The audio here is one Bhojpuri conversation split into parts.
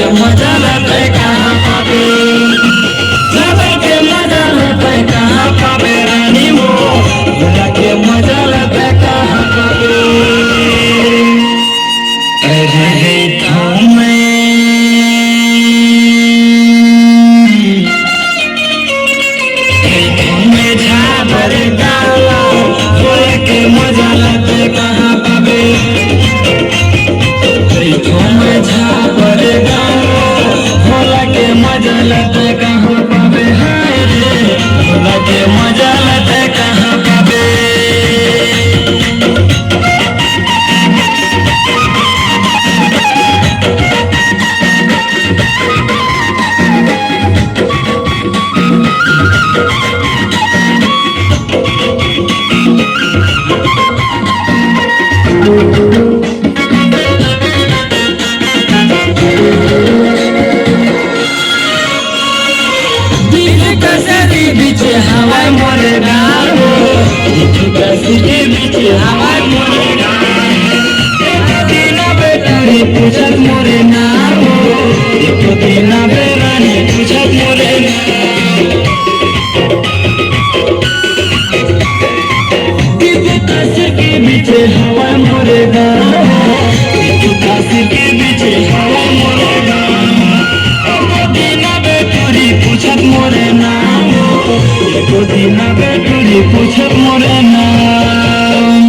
के मजा लेते कहाँ पावे, जावे के मजा लेते कहाँ पावे रानी वो, भोला के मजा लेते कहाँ पावे। अरे तुम्हें झाबर गाला, भोला के मजा लेते कहाँ पावे, तुम्हें झाबर गाला, भोला के मजा लेते कहाँ पावे, हाय रे भोला के मजा लेते कहाँ पावे। बीच हवाई मोरे गाल हो, कसी के बीच हवाई मोरे गाल, दिन बेटारी पूछत मोरे नाम हो, एक दिन बेरानी पूछत मोरे नाम। कसी के बीच हवाई मोरे गाल हो, कसी के बीच हवाई मोरे गाल, दिन बेटारी पूछत मोरे नाम, दिन बेटुरी पूछत मोरे नाम।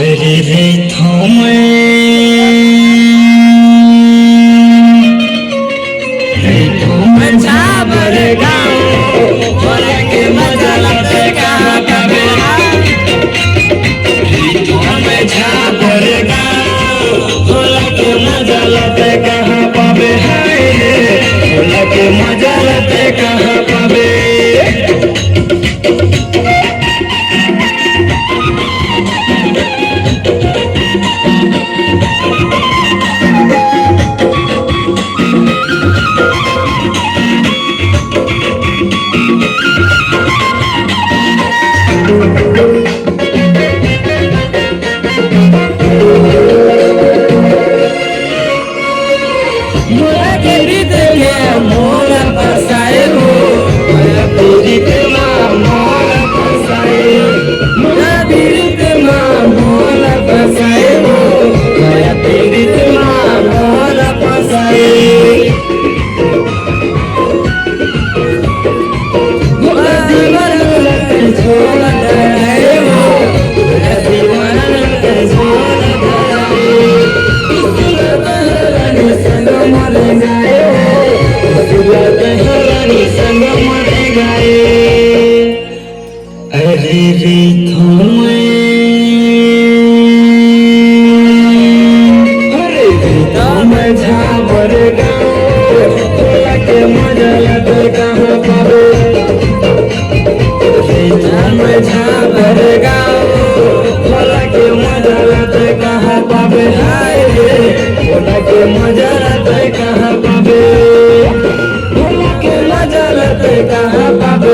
अरे रे तुम्हें झाबर गाओ, भोला के मजा लेते कहाँ पावे, तुम्हें झाबर गाओ, भोला के मजा लेते कहाँ पावे, हाय रे भोला के मजा लेते कहाँ पावे। भोला के रीत के मोल बसाए हो, भोला के रीत माँ मोल बसाए, भोला के रीत माँ मोल बसाए हो, भोला के रीत माँ मोल बसाए। भोला दीवाना लगे झोल डराए हो, भोला दीवाना लगे झोल डराए, संग मरे गाए हो, रानी संग मरे गाए। अरे रे तुम्हें झाबर गाओ, भोला के मजा लेते कहाँ पावे, तुम्हें झाबर गाओ, भोला के मजा लेते कहाँ पावे, हाय रे भोला के मजा लेते कहाँ पावे, भोला के मजा लेते कहाँ पावे।